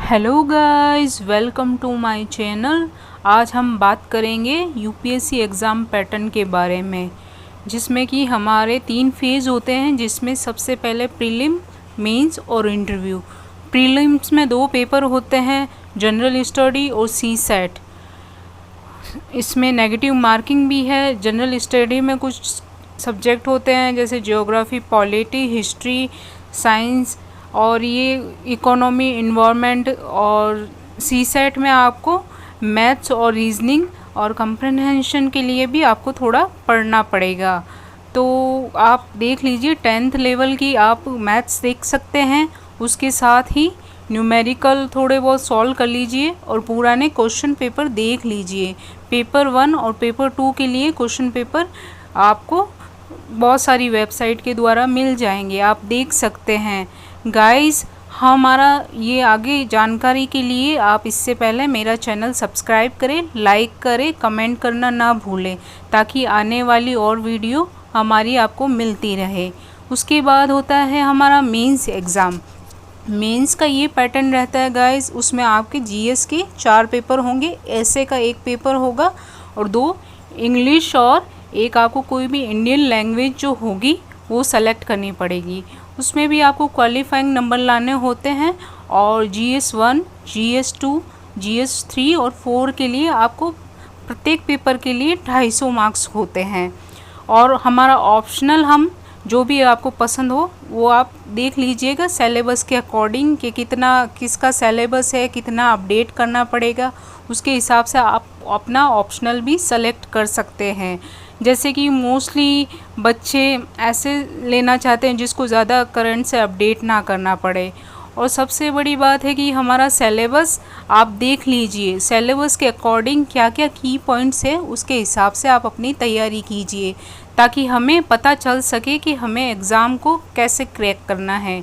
Hello guys, welcome to my channel. आज हम बात करेंगे यूपीएससी एग्ज़ाम पैटर्न के बारे में, जिसमें कि हमारे 3 फेज़ होते हैं, जिसमें सबसे पहले प्रीलिम, मेंस और इंटरव्यू। प्रीलिम्स में 2 पेपर होते हैं, जनरल स्टडी और सी सेट। इसमें नेगेटिव मार्किंग भी है। जनरल स्टडी में कुछ सब्जेक्ट होते हैं जैसे ज्योग्राफी, पॉलिटी, हिस्ट्री, साइंस और ये इकोनॉमी, इन्वायरमेंट। और सी सेट में आपको मैथ्स और रीजनिंग और कंप्रहेंशन के लिए भी आपको थोड़ा पढ़ना पड़ेगा। तो आप देख लीजिए 10th लेवल की आप मैथ्स देख सकते हैं, उसके साथ ही न्यूमेरिकल थोड़े बहुत सॉल्व कर लीजिए और पुराने क्वेश्चन पेपर देख लीजिए। पेपर 1 और पेपर 2 के लिए क्वेश्चन पेपर आपको बहुत सारी वेबसाइट के द्वारा मिल जाएंगे, आप देख सकते हैं। गाइस, हमारा ये आगे जानकारी के लिए आप इससे पहले मेरा चैनल सब्सक्राइब करें, लाइक करें, कमेंट करना ना भूलें, ताकि आने वाली और वीडियो हमारी आपको मिलती रहे। उसके बाद होता है हमारा मेंस एग्ज़ाम। मेंस का ये पैटर्न रहता है गाइस, उसमें आपके जीएस के 4 पेपर होंगे, ऐसे का 1 पेपर होगा और 2 इंग्लिश और एक आपको कोई भी इंडियन लैंग्वेज जो होगी वो सेलेक्ट करनी पड़ेगी। उसमें भी आपको क्वालिफाइंग नंबर लाने होते हैं और GS 1, GS 2, GS 3 और 4 के लिए आपको प्रत्येक पेपर के लिए 250 मार्क्स होते हैं। और हमारा ऑप्शनल हम जो भी आपको पसंद हो वो आप देख लीजिएगा सिलेबस के अकॉर्डिंग कि कितना किसका सिलेबस है, कितना अपडेट करना पड़ेगा, उसके हिसाब से आप अपना ऑप्शनल भी सेलेक्ट कर सकते हैं। जैसे कि मोस्टली बच्चे ऐसे लेना चाहते हैं जिसको ज़्यादा करंट से अपडेट ना करना पड़े। और सबसे बड़ी बात है कि हमारा सिलेबस आप देख लीजिए, सिलेबस के अकॉर्डिंग क्या क्या की पॉइंट्स है उसके हिसाब से आप अपनी तैयारी कीजिए, ताकि हमें पता चल सके कि हमें एग्ज़ाम को कैसे क्रैक करना है।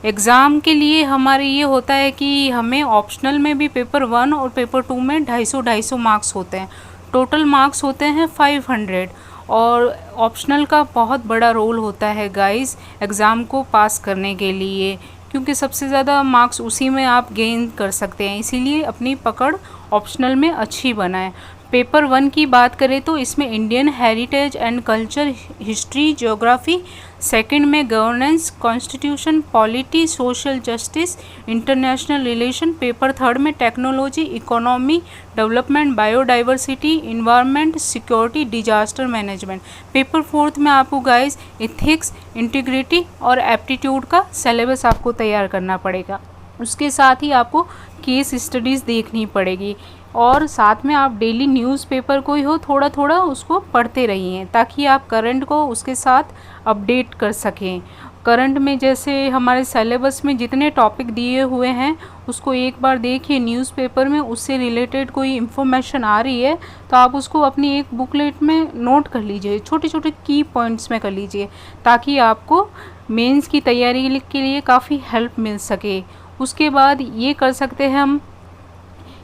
एग्ज़ाम के लिए हमारे ये होता है कि हमें ऑप्शनल में भी पेपर 1 और पेपर 2 में 250 मार्क्स होते हैं, टोटल मार्क्स होते हैं 500। और ऑप्शनल का बहुत बड़ा रोल होता है गाइस एग्ज़ाम को पास करने के लिए, क्योंकि सबसे ज़्यादा मार्क्स उसी में आप गेन कर सकते हैं, इसीलिए अपनी पकड़ ऑप्शनल में अच्छी बनाएं। पेपर 1 की बात करें तो इसमें Indian heritage and culture, history, geography. Second में governance, constitution, polity, social justice, international relation. Paper 3 में technology, economy, development, biodiversity, environment, security, disaster management. Paper 4 में आपको गाइस इथिक्स, इंटीग्रिटी और एप्टीट्यूड का सिलेबस आपको तैयार करना पड़ेगा। उसके साथ ही आपको केस स्टडीज़ देखनी पड़ेगी और साथ में आप डेली न्यूज़पेपर को ही हो थोड़ा थोड़ा उसको पढ़ते रहिए, ताकि आप करंट को उसके साथ अपडेट कर सकें। करंट में जैसे हमारे सिलेबस में जितने टॉपिक दिए हुए हैं उसको एक बार देखिए न्यूज़पेपर में, उससे रिलेटेड कोई इन्फॉर्मेशन आ रही है तो आप उसको अपनी एक बुकलेट में नोट कर लीजिए, छोटे छोटे की पॉइंट्स में कर लीजिए, ताकि आपको मेंस की तैयारी के लिए काफ़ी हेल्प मिल सके। उसके बाद ये कर सकते हैं हम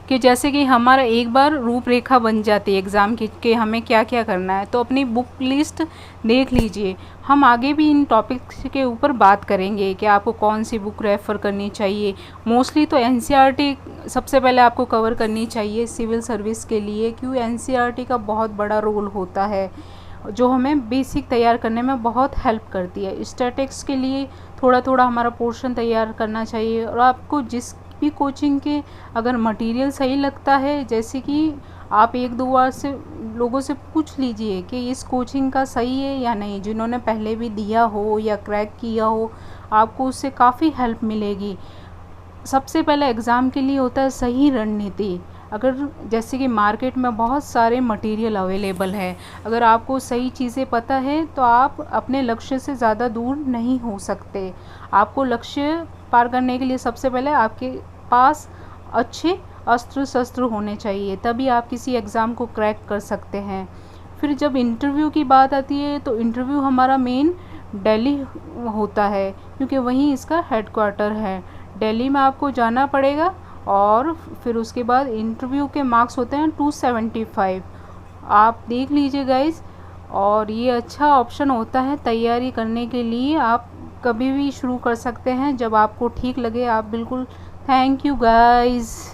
कि जैसे कि हमारा एक बार रूपरेखा बन जाती है एग्ज़ाम की कि हमें क्या क्या करना है, तो अपनी बुक लिस्ट देख लीजिए। हम आगे भी इन टॉपिक्स के ऊपर बात करेंगे कि आपको कौन सी बुक रेफ़र करनी चाहिए। मोस्टली तो एनसीईआरटी सबसे पहले आपको कवर करनी चाहिए सिविल सर्विस के लिए, क्योंकि एनसीईआरटी का बहुत बड़ा रोल होता है जो हमें बेसिक तैयार करने में बहुत हेल्प करती है। स्टैटिक्स के लिए थोड़ा थोड़ा हमारा पोर्शन तैयार करना चाहिए। और आपको जिस भी कोचिंग के अगर मटेरियल सही लगता है, जैसे कि आप 1-2 बार से लोगों से पूछ लीजिए कि इस कोचिंग का सही है या नहीं, जिन्होंने पहले भी दिया हो या क्रैक किया हो, आपको उससे काफ़ी हेल्प मिलेगी। सबसे पहले एग्ज़ाम के लिए होता है सही रणनीति। अगर जैसे कि मार्केट में बहुत सारे मटेरियल अवेलेबल है, अगर आपको सही चीज़ें पता है तो आप अपने लक्ष्य से ज़्यादा दूर नहीं हो सकते। आपको लक्ष्य पार करने के लिए सबसे पहले आपके पास अच्छे अस्त्र शस्त्र होने चाहिए, तभी आप किसी एग्ज़ाम को क्रैक कर सकते हैं। फिर जब इंटरव्यू की बात आती है तो इंटरव्यू हमारा मेन दिल्ली होता है, क्योंकि वहीं इसका हेडक्वार्टर है। दिल्ली में आपको जाना पड़ेगा और फिर उसके बाद इंटरव्यू के मार्क्स होते हैं 275। आप देख लीजिए गाइस, और ये अच्छा ऑप्शन होता है तैयारी करने के लिए। आप कभी भी शुरू कर सकते हैं, जब आपको ठीक लगे आप बिल्कुल थैंक यू गाइस।